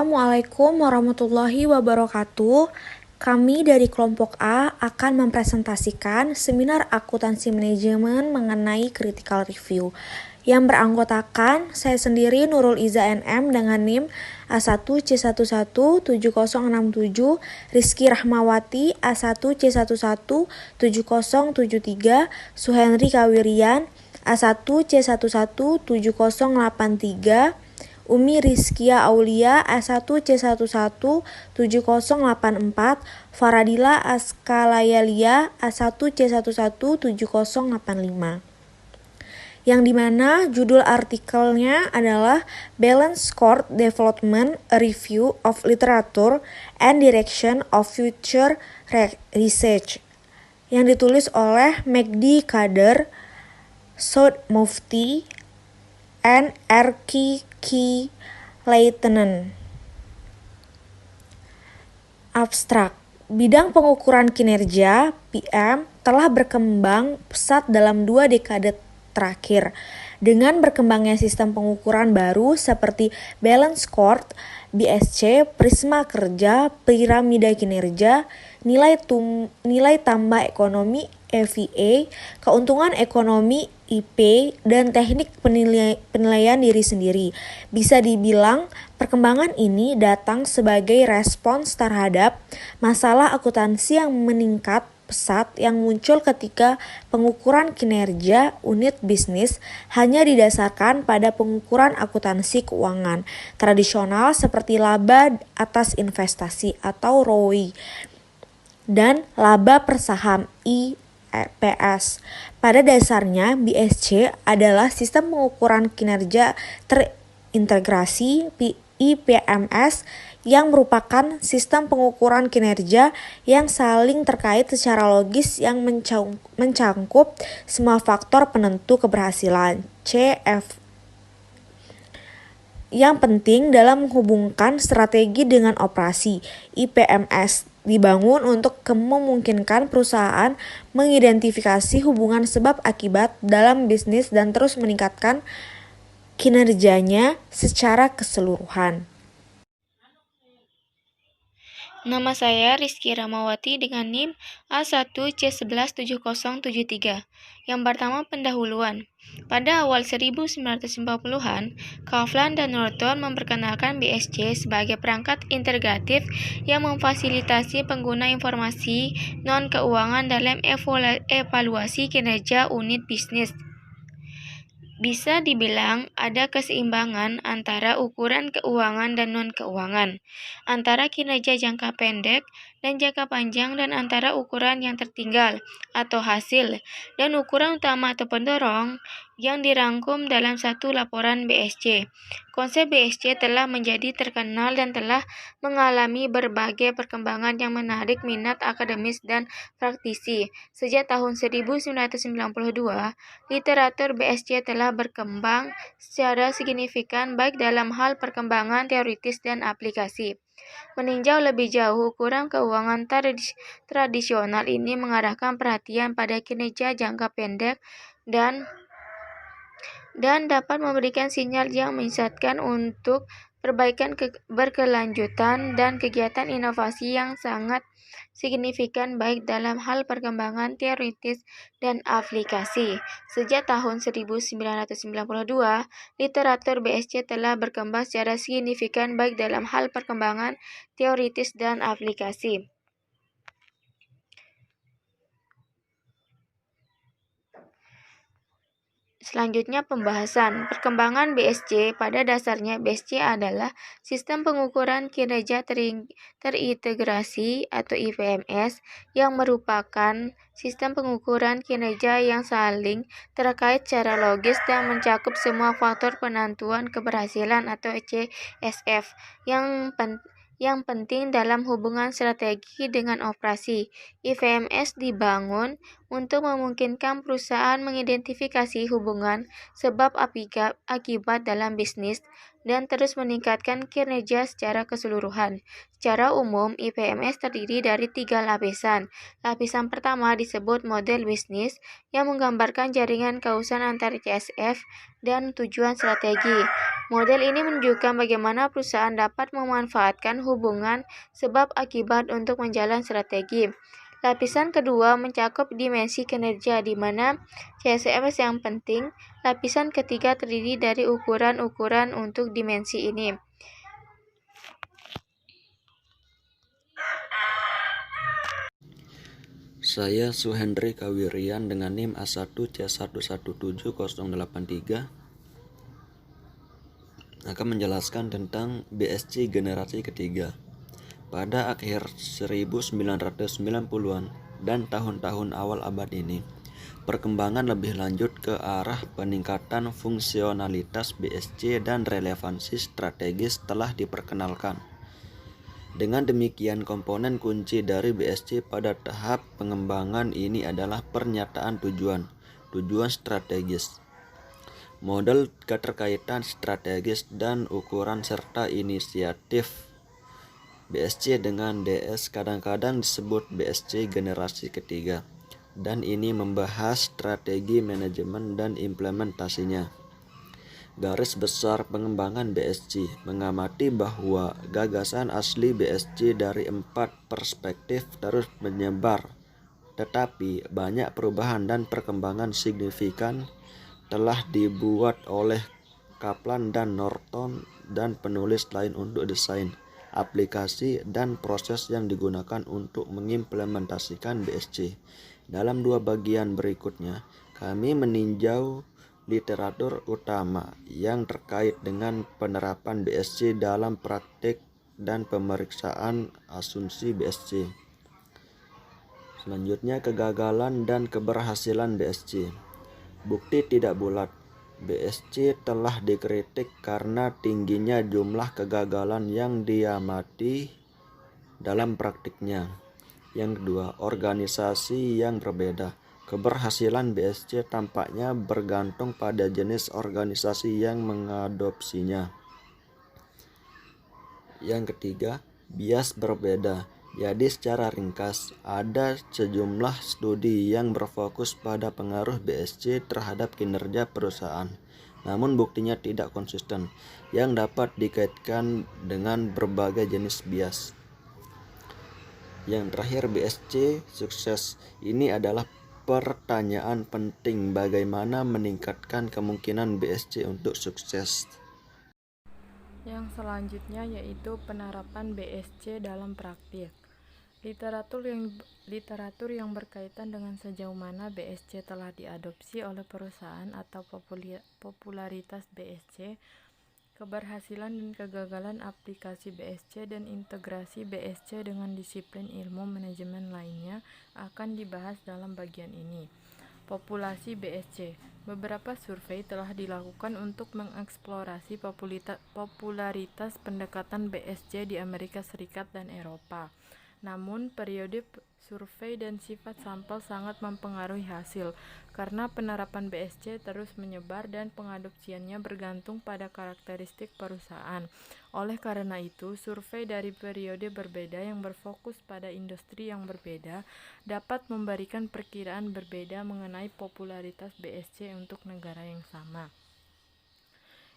Assalamualaikum warahmatullahi wabarakatuh. Kami dari kelompok A akan mempresentasikan seminar akuntansi manajemen mengenai critical review yang beranggotakan saya sendiri Nurul Iza NM dengan NIM A1C117067, Rizky Rahmawati A1C117073, Suhenri Kawirian A1C117083, Umi Rizkia Aulia A1C117084, Faradila Askalayalia A1C117085. Yang dimana judul artikelnya adalah Balance Scored Development, a Review of Literature and Direction of Future Research, yang ditulis oleh Magdi Kader, Saud Mufti, and R.K. Leitenen. Abstrak. Bidang pengukuran kinerja PM telah berkembang pesat dalam 2 dekade terakhir. Dengan berkembangnya sistem pengukuran baru seperti Balance Scored, BSC, Prisma Kerja, Piramida Kinerja, Nilai Tambah Ekonomi EVA, Keuntungan Ekonomi IP, dan Teknik Penilaian Diri Sendiri. Bisa dibilang perkembangan ini datang sebagai respons terhadap masalah akuntansi yang meningkat pesat yang muncul ketika pengukuran kinerja unit bisnis hanya didasarkan pada pengukuran akuntansi keuangan tradisional seperti laba atas investasi atau ROI dan laba per saham IPS. Pada dasarnya, BSC adalah sistem pengukuran kinerja terintegrasi IPMS yang merupakan sistem pengukuran kinerja yang saling terkait secara logis yang mencangkup semua faktor penentu keberhasilan CF yang penting dalam menghubungkan strategi dengan operasi. IPMS dibangun untuk memungkinkan perusahaan mengidentifikasi hubungan sebab akibat dalam bisnis dan terus meningkatkan kinerjanya secara keseluruhan. Nama saya Rizky Rahmawati dengan NIM A1C117073. Yang pertama, pendahuluan. Pada awal 1940-an, Kaplan dan Norton memperkenalkan BSC sebagai perangkat integratif yang memfasilitasi pengguna informasi non-keuangan dalam evaluasi kinerja unit bisnis. Bisa dibilang ada keseimbangan antara ukuran keuangan dan non-keuangan, antara kinerja jangka pendek dan jangka panjang, dan antara ukuran yang tertinggal atau hasil dan ukuran utama atau pendorong yang dirangkum dalam satu laporan BSC. Konsep BSC telah menjadi terkenal dan telah mengalami berbagai perkembangan yang menarik minat akademis dan praktisi. Sejak tahun 1992, literatur BSC telah berkembang secara signifikan baik dalam hal perkembangan teoritis dan aplikasi. Meninjau lebih jauh, ukuran keuangan tradisional ini mengarahkan perhatian pada kinerja jangka pendek dan dapat memberikan sinyal yang menyesatkan untuk perbaikan berkelanjutan dan kegiatan inovasi yang sangat signifikan baik dalam hal perkembangan teoritis dan aplikasi. Sejak tahun 1992, literatur BSC telah berkembang secara signifikan baik dalam hal perkembangan teoritis dan aplikasi. Selanjutnya, pembahasan. Perkembangan BSC. Pada dasarnya, BSC adalah sistem pengukuran kinerja terintegrasi atau IPMS yang merupakan sistem pengukuran kinerja yang saling terkait secara logis dan mencakup semua faktor penentuan keberhasilan atau CSF yang penting dalam hubungan strategi dengan operasi. IPMS dibangun untuk memungkinkan perusahaan mengidentifikasi hubungan sebab akibat dalam bisnis, dan terus meningkatkan kinerja secara keseluruhan. Secara umum, IPMS terdiri dari 3 lapisan. Lapisan pertama disebut model bisnis yang menggambarkan jaringan kausan antar CSF dan tujuan strategi. Model ini menunjukkan bagaimana perusahaan dapat memanfaatkan hubungan sebab akibat untuk menjalankan strategi. Lapisan kedua mencakup dimensi kinerja di mana CSF yang penting. Lapisan ketiga terdiri dari ukuran-ukuran untuk dimensi ini. Saya Suhendri Kawirian dengan NIM A1C117083 akan menjelaskan tentang BSC generasi ketiga. Pada akhir 1990-an dan tahun-tahun awal abad ini, perkembangan lebih lanjut ke arah peningkatan fungsionalitas BSC dan relevansi strategis telah diperkenalkan. Dengan demikian, komponen kunci dari BSC pada tahap pengembangan ini adalah pernyataan tujuan strategis, model keterkaitan strategis dan ukuran serta inisiatif. BSC dengan DS kadang-kadang disebut BSC generasi ketiga, dan ini membahas strategi manajemen dan implementasinya. Garis besar pengembangan BSC mengamati bahwa gagasan asli BSC dari 4 perspektif terus menyebar, tetapi banyak perubahan dan perkembangan signifikan telah dibuat oleh Kaplan dan Norton dan penulis lain untuk desain, aplikasi, dan proses yang digunakan untuk mengimplementasikan BSC. Dalam 2 bagian berikutnya, kami meninjau literatur utama yang terkait dengan penerapan BSC dalam praktik dan pemeriksaan asumsi BSC. Selanjutnya, kegagalan dan keberhasilan BSC. Bukti tidak bulat. BSC telah dikritik karena tingginya jumlah kegagalan yang diamati dalam praktiknya. Yang kedua, organisasi yang berbeda. Keberhasilan BSC tampaknya bergantung pada jenis organisasi yang mengadopsinya. Yang ketiga, bias berbeda. Jadi secara ringkas, ada sejumlah studi yang berfokus pada pengaruh BSC terhadap kinerja perusahaan, namun buktinya tidak konsisten, yang dapat dikaitkan dengan berbagai jenis bias. Yang terakhir, BSC sukses. Ini adalah pertanyaan penting, bagaimana meningkatkan kemungkinan BSC untuk sukses. Yang selanjutnya yaitu penerapan BSC dalam praktik. Literatur yang berkaitan dengan sejauh mana BSC telah diadopsi oleh perusahaan atau popularitas BSC, keberhasilan dan kegagalan aplikasi BSC dan integrasi BSC dengan disiplin ilmu manajemen lainnya akan dibahas dalam bagian ini. Populasi BSC. Beberapa survei telah dilakukan untuk mengeksplorasi popularitas pendekatan BSC di Amerika Serikat dan Eropa. Namun, periode survei dan sifat sampel sangat mempengaruhi hasil, karena penerapan BSC terus menyebar dan pengadopsiannya bergantung pada karakteristik perusahaan. Oleh karena itu, survei dari periode berbeda yang berfokus pada industri yang berbeda dapat memberikan perkiraan berbeda mengenai popularitas BSC untuk negara yang sama.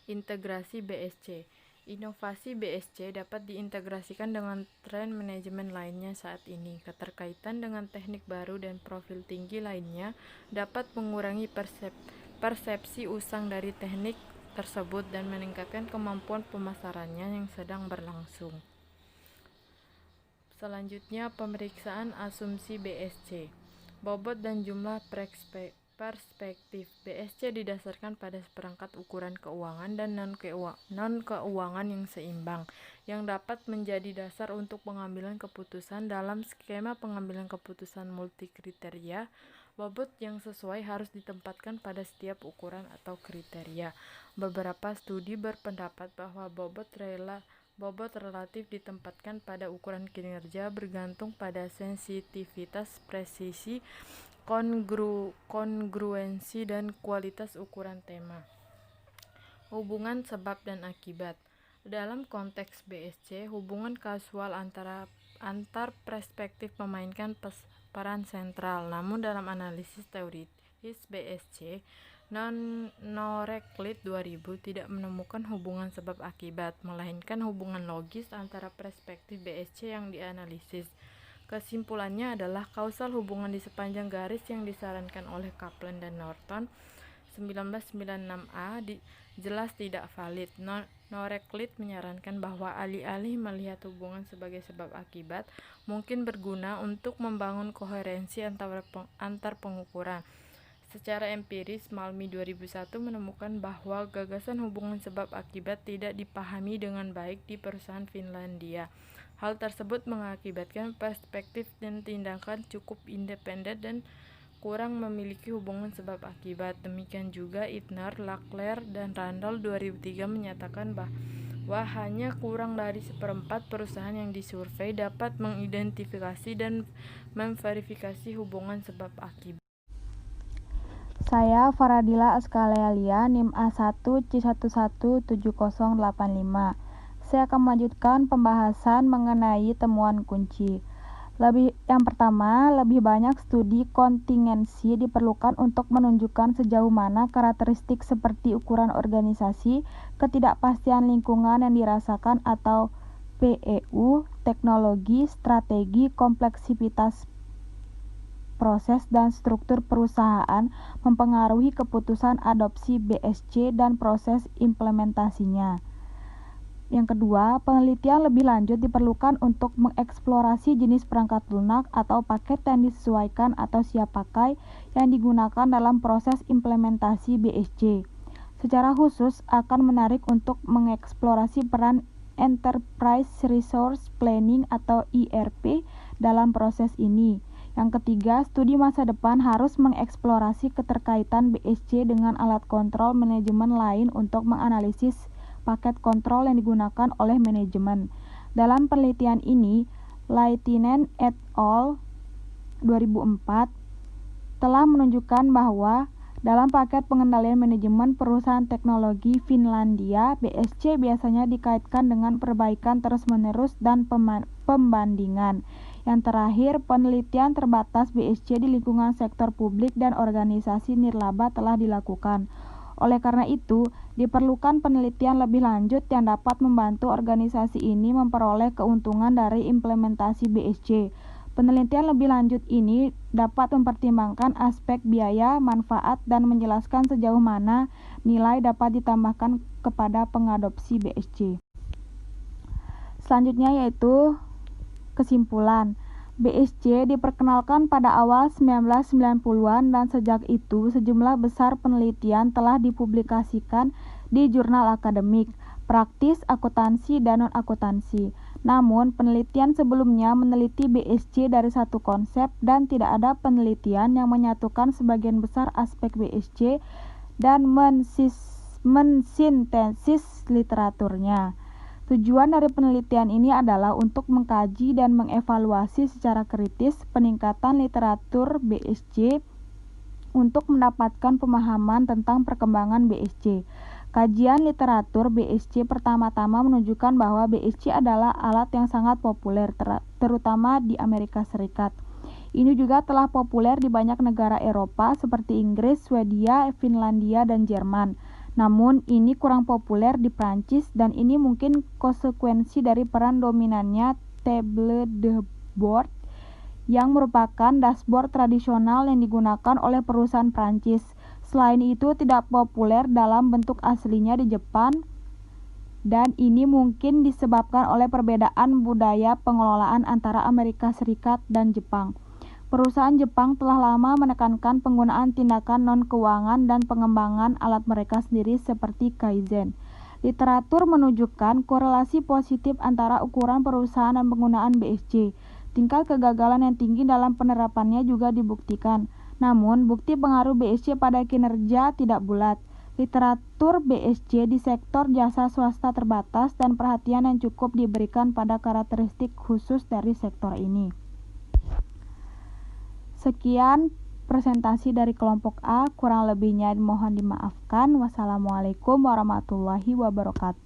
Integrasi BSC. Inovasi BSC dapat diintegrasikan dengan tren manajemen lainnya saat ini. Keterkaitan dengan teknik baru dan profil tinggi lainnya dapat mengurangi persepsi usang dari teknik tersebut dan meningkatkan kemampuan pemasarannya yang sedang berlangsung. Selanjutnya, pemeriksaan asumsi BSC. Bobot dan jumlah perspektif BSC didasarkan pada seperangkat ukuran keuangan dan non-keuangan yang seimbang, yang dapat menjadi dasar untuk pengambilan keputusan dalam skema pengambilan keputusan multikriteria. Bobot yang sesuai harus ditempatkan pada setiap ukuran atau kriteria. Beberapa studi berpendapat bahwa bobot relatif ditempatkan pada ukuran kinerja bergantung pada sensitivitas, presisi, kongruensi, dan kualitas ukuran tema. Hubungan sebab dan akibat. Dalam konteks BSC, hubungan kausal antar perspektif memainkan peran sentral. Namun dalam analisis teoritis BSC, Noreclid 2000 tidak menemukan hubungan sebab akibat, melainkan hubungan logis antara perspektif BSC yang dianalisis. Kesimpulannya adalah kausal hubungan di sepanjang garis yang disarankan oleh Kaplan dan Norton 1996a jelas tidak valid. Noreclid menyarankan bahwa alih-alih melihat hubungan sebagai sebab akibat, mungkin berguna untuk membangun koherensi antar pengukuran. Secara empiris, Malmi 2001 menemukan bahwa gagasan hubungan sebab akibat tidak dipahami dengan baik di perusahaan Finlandia. Hal tersebut mengakibatkan perspektif dan tindakan cukup independen dan kurang memiliki hubungan sebab akibat. Demikian juga Idner, Lackler, dan Randall 2003 menyatakan bahwa hanya kurang dari seperempat perusahaan yang disurvei dapat mengidentifikasi dan memverifikasi hubungan sebab akibat. Saya Faradila Askalealia, NIM A1C117085. Saya akan melanjutkan pembahasan mengenai temuan kunci. Yang pertama, lebih banyak studi kontingensi diperlukan untuk menunjukkan sejauh mana karakteristik seperti ukuran organisasi, ketidakpastian lingkungan yang dirasakan atau PEU, teknologi, strategi, kompleksitas proses dan struktur perusahaan mempengaruhi keputusan adopsi BSC dan proses implementasinya. Yang kedua, penelitian lebih lanjut diperlukan untuk mengeksplorasi jenis perangkat lunak atau paket yang disesuaikan atau siap pakai yang digunakan dalam proses implementasi BSC. Secara khusus akan menarik untuk mengeksplorasi peran Enterprise Resource Planning atau ERP dalam proses ini. Yang ketiga, studi masa depan harus mengeksplorasi keterkaitan BSC dengan alat kontrol manajemen lain untuk menganalisis paket kontrol yang digunakan oleh manajemen. Dalam penelitian ini, Laitinen et al. 2004 telah menunjukkan bahwa dalam paket pengendalian manajemen perusahaan teknologi Finlandia, BSC biasanya dikaitkan dengan perbaikan terus-menerus dan pembandingan. Yang terakhir, penelitian terbatas BSC di lingkungan sektor publik dan organisasi nirlaba telah dilakukan. Oleh karena itu, diperlukan penelitian lebih lanjut yang dapat membantu organisasi ini memperoleh keuntungan dari implementasi BSC. Penelitian lebih lanjut ini dapat mempertimbangkan aspek biaya, manfaat, dan menjelaskan sejauh mana nilai dapat ditambahkan kepada pengadopsi BSC. Selanjutnya yaitu kesimpulan. BSC diperkenalkan pada awal 1990-an dan sejak itu sejumlah besar penelitian telah dipublikasikan di jurnal akademik, praktis, akuntansi, dan non-akuntansi. Namun, penelitian sebelumnya meneliti BSC dari satu konsep dan tidak ada penelitian yang menyatukan sebagian besar aspek BSC dan mensintesis literaturnya. Tujuan dari penelitian ini adalah untuk mengkaji dan mengevaluasi secara kritis peningkatan literatur BSC untuk mendapatkan pemahaman tentang perkembangan BSC. Kajian literatur BSC pertama-tama menunjukkan bahwa BSC adalah alat yang sangat populer, terutama di Amerika Serikat. Ini juga telah populer di banyak negara Eropa seperti Inggris, Swedia, Finlandia, dan Jerman. Namun, ini kurang populer di Prancis dan ini mungkin konsekuensi dari peran dominannya table de bord yang merupakan dashboard tradisional yang digunakan oleh perusahaan Prancis. Selain itu, tidak populer dalam bentuk aslinya di Jepang dan ini mungkin disebabkan oleh perbedaan budaya pengelolaan antara Amerika Serikat dan Jepang. Perusahaan Jepang telah lama menekankan penggunaan tindakan non-keuangan dan pengembangan alat mereka sendiri seperti Kaizen. Literatur menunjukkan korelasi positif antara ukuran perusahaan dan penggunaan BSC. Tingkat kegagalan yang tinggi dalam penerapannya juga dibuktikan. Namun, bukti pengaruh BSC pada kinerja tidak bulat. Literatur BSC di sektor jasa swasta terbatas dan perhatian yang cukup diberikan pada karakteristik khusus dari sektor ini. Sekian presentasi dari kelompok A, kurang lebihnya mohon dimaafkan. Wassalamualaikum warahmatullahi wabarakatuh.